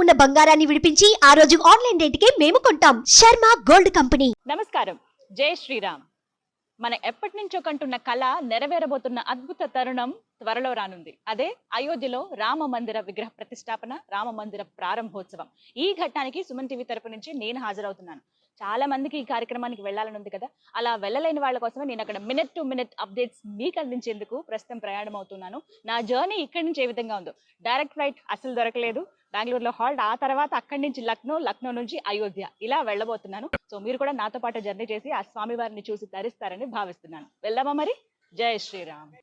ఉన్న బంగారాన్ని విడిపించి ఆ రోజు ఆన్లైన్ రేటుకే మేము కొంటాం. Sharma gold company. నమస్కారం. జై శ్రీరామ్. మన ఎప్పటి నుంచో కంటున్న కళ నెరవేరబోతున్న అద్భుత తరుణం త్వరలో రానుంది. అదే అయోధ్యలో రామ మందిర విగ్రహ ప్రతిష్టాపన, రామ మందిర ప్రారంభోత్సవం. ఈ ఘట్టానికి సుమన్ టీవీ తరపు నుంచి నేను హాజరవుతున్నాను. చాలా మందికి ఈ కార్యక్రమానికి వెళ్ళాలని ఉంది కదా, అలా వెళ్ళలేని వాళ్ళ కోసమే నేను అక్కడ మినిట్ టు మినిట్ అప్డేట్స్ మీకు అందించేందుకు ప్రస్తుతం ప్రయాణం అవుతున్నాను. నా జర్నీ ఇక్కడి నుంచి ఏ విధంగా ఉందో, డైరెక్ట్ ఫ్లైట్ అసలు దొరకలేదు, బెంగళూరులో హాల్ట్, ఆ తర్వాత అక్కడి నుంచి లక్నో నుంచి అయోధ్య ఇలా వెళ్ళబోతున్నాను. సో మీరు కూడా నాతో పాటు జర్నీ చేసి ఆ స్వామివారిని చూసి ధరిస్తారని భావిస్తున్నాను. వెళ్దామా మరి? జై శ్రీరామ్.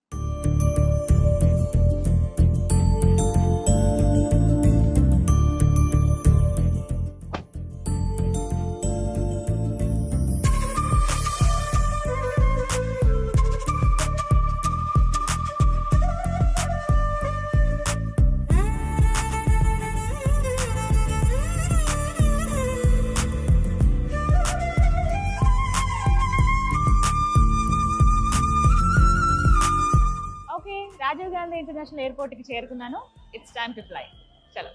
రాజీవ్ గాంధీ ఇంటర్నేషనల్ ఎయిర్పోర్ట్ కి చేరుకున్నాను. It's time to fly. చలో.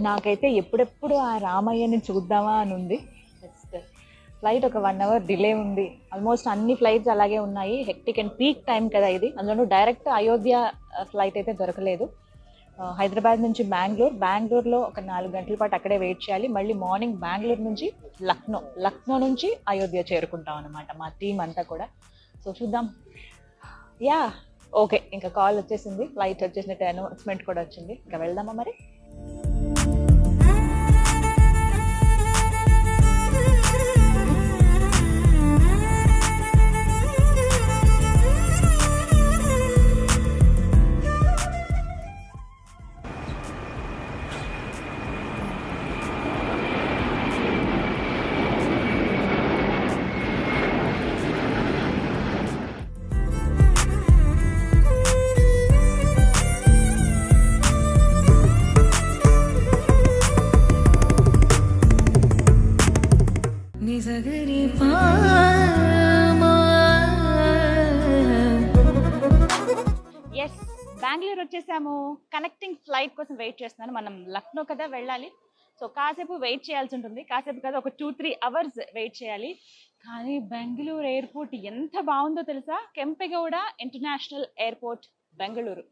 నాకైతే ఎప్పుడెప్పుడు ఆ రామయ్యని చూద్దామా అని ఉంది. ఫ్లైట్ ఒక 1 hour డిలే ఉంది. ఆల్మోస్ట్ అన్ని ఫ్లైట్స్ అలాగే ఉన్నాయి. హెక్టిక్ అండ్ పీక్ టైం కదా ఇది. అందులో డైరెక్ట్ అయోధ్య ఫ్లైట్ అయితే దొరకలేదు. హైదరాబాద్ నుంచి బెంగళూరులో ఒక 4 గంటల పాటు అక్కడే వెయిట్ చేయాలి. మళ్ళీ మార్నింగ్ బెంగళూరు నుంచి లక్నో నుంచి అయోధ్య చేరుకుంటాం అనమాట మా టీం అంతా కూడా. సో చూద్దాం. ఓకే, ఇంకా కాల్ వచ్చేసింది, ఫ్లైట్ వచ్చేసినట్టు అనౌన్స్మెంట్ కూడా వచ్చింది. ఇంకా వెళ్దామా మరి? బెంగళూరు వచ్చేసాము. కనెక్టింగ్ ఫ్లైట్ కోసం వెయిట్ చేస్తున్నాను. మనం లక్నో కదా వెళ్ళాలి. సో కాసేపు వెయిట్ చేయాల్సి ఉంటుంది. కాసేపు కదా, ఒక 2-3 hours వెయిట్ చేయాలి. కానీ బెంగళూరు ఎయిర్పోర్ట్ ఎంత బాగుందో తెలుసా? కెంపెగౌడ ఇంటర్నేషనల్ ఎయిర్పోర్ట్ బెంగళూరు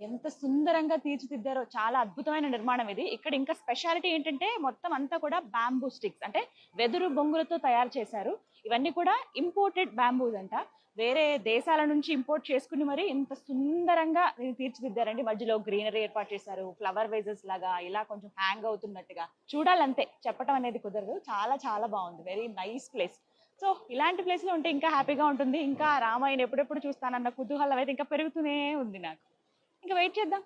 ఎంత సుందరంగా తీర్చిదిద్దారో. చాలా అద్భుతమైన నిర్మాణం ఇది. ఇక్కడ ఇంకా స్పెషాలిటీ ఏంటంటే మొత్తం అంతా కూడా బ్యాంబూ స్టిక్స్, అంటే వెదురు బొంగులతో తయారు చేశారు. ఇవన్నీ కూడా ఇంపోర్టెడ్ బ్యాంబూస్ అంట. వేరే దేశాల నుంచి ఇంపోర్ట్ చేసుకుని మరి ఇంత సుందరంగా తీర్చిదిద్దారండి. మధ్యలో గ్రీనరీ ఏర్పాటు చేశారు, ఫ్లవర్ వేజెస్ లాగా, ఇలా కొంచెం హ్యాంగ్ అవుతున్నట్టుగా. చూడాలంతే, చెప్పడం అనేది కుదరదు. చాలా చాలా బాగుంది. Very nice place. సో ఇలాంటి ప్లేస్లో ఉంటే ఇంకా హ్యాపీగా ఉంటుంది. ఇంకా రామాయణ ఎప్పుడెప్పుడు చూస్తానన్న కుతూహలం అయితే ఇంకా పెరుగుతూనే ఉంది నాకు. ఇంకా వెయిట్ చేద్దాం.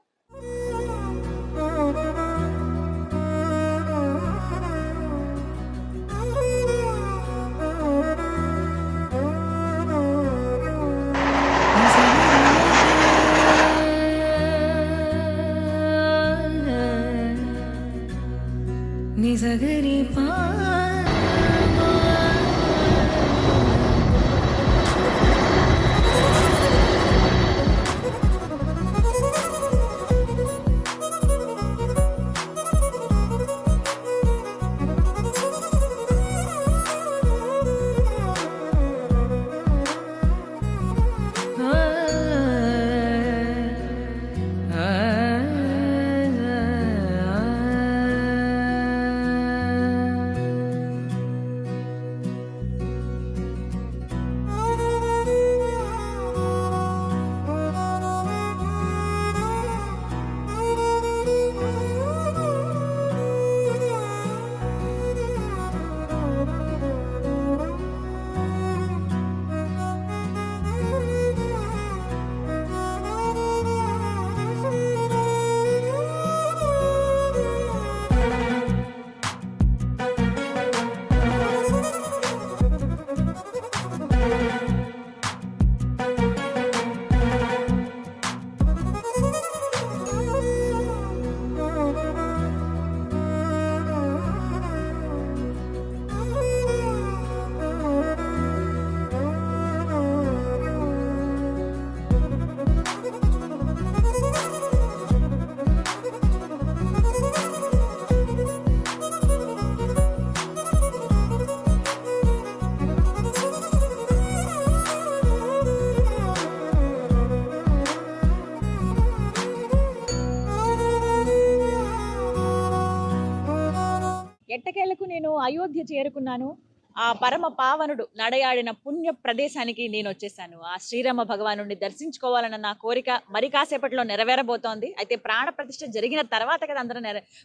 వేళకు నేను అయోధ్య చేరుకున్నాను. ఆ పరమ పావనుడు నడయాడిన పుణ్య ప్రదేశానికి నేను వచ్చేసాను. ఆ శ్రీరామ భగవానుడిని దర్శించుకోవాలన్న నా కోరిక మరి కాసేపట్లో నెరవేరబోతోంది. అయితే ప్రాణ ప్రతిష్ఠ జరిగిన తర్వాత కదా అందరం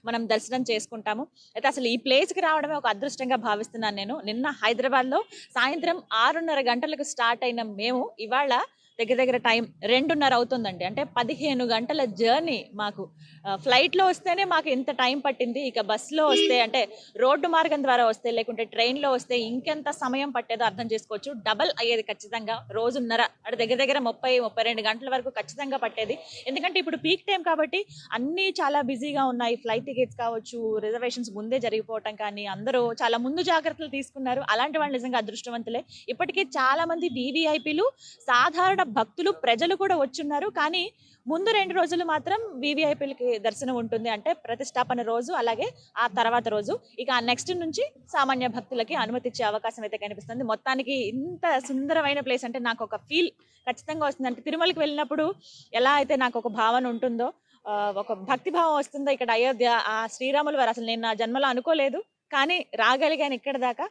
మనం దర్శనం చేసుకుంటాము. అయితే అసలు ఈ ప్లేస్‌కి రావడమే ఒక అదృష్టంగా భావిస్తున్నాను నేను. నిన్న హైదరాబాద్‌లో సాయంత్రం 6:30 గంటలకు స్టార్ట్ అయిన మేము ఇవాళ దగ్గర దగ్గర టైం 2:30 అవుతుందండి. అంటే 15 గంటల జర్నీ మాకు. ఫ్లైట్‌లో వస్తేనే మాకు ఇంత టైం పట్టింది. ఇక బస్‌లో వస్తే అంటే రోడ్డు మార్గం ద్వారా వస్తే లేకుంటే ట్రైన్‌లో వస్తే ఇంకెంత సమయం పట్టేదో అర్థం చేసుకోవచ్చు. డబల్ అయ్యేది ఖచ్చితంగా. రోజున్నర అంటే దగ్గర దగ్గర 30, 32 గంటల వరకు ఖచ్చితంగా పట్టేది. ఎందుకంటే ఇప్పుడు పీక్ టైం కాబట్టి అన్నీ చాలా బిజీగా ఉన్నాయి. ఫ్లైట్ టికెట్స్ కావచ్చు, రిజర్వేషన్స్ ముందే జరిగిపోవటం కానీ, అందరూ చాలా ముందు జాగ్రత్తలు తీసుకున్నారు. అలాంటి వాళ్ళు నిజంగా అదృష్టవంతులే. ఇప్పటికే చాలా మంది వీవీఐపీలు, సాధారణ భక్తులు, ప్రజలు కూడా వచ్చున్నారు. కానీ ముందు 2 రోజులు మాత్రం వీవీఐపీలకి దర్శనం ఉంటుంది. అంటే ప్రతిష్టాపన రోజు, అలాగే ఆ తర్వాత రోజు. ఇక ఆ నెక్స్ట్ నుంచి సామాన్య భక్తులకి అనుమతి ఇచ్చే అవకాశం అయితే కనిపిస్తుంది. మొత్తానికి ఇంత సుందరమైన ప్లేస్ అంటే నాకు ఒక ఫీల్ ఖచ్చితంగా వస్తుంది. అంటే తిరుమలకి వెళ్ళినప్పుడు ఎలా అయితే నాకు ఒక భావన ఉంటుందో, ఒక భక్తి భావం వస్తుందో ఇక్కడ అయోధ్య ఆ శ్రీరాముల వారు అసలు నేను నా జన్మలో అనుకోలేదు. కానీ రాగలిగాను ఇక్కడి దాకా.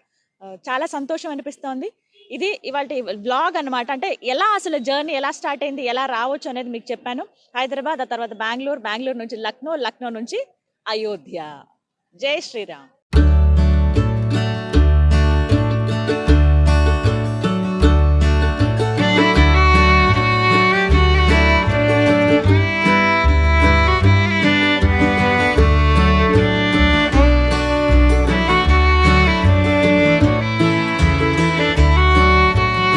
చాలా సంతోషం అనిపిస్తోంది. ఇది ఇవాల్టి వ్లాగ్ అన్నమాట. అంటే ఎలా అసలు జర్నీ ఎలా స్టార్ట్ అయింది, ఎలా రావచ్చు అనేది మీకు చెప్పాను. హైదరాబాద్, ఆ తర్వాత బెంగుళూరు, బెంగుళూరు నుంచి లక్నో, లక్నో నుంచి అయోధ్య. జై శ్రీరామ్.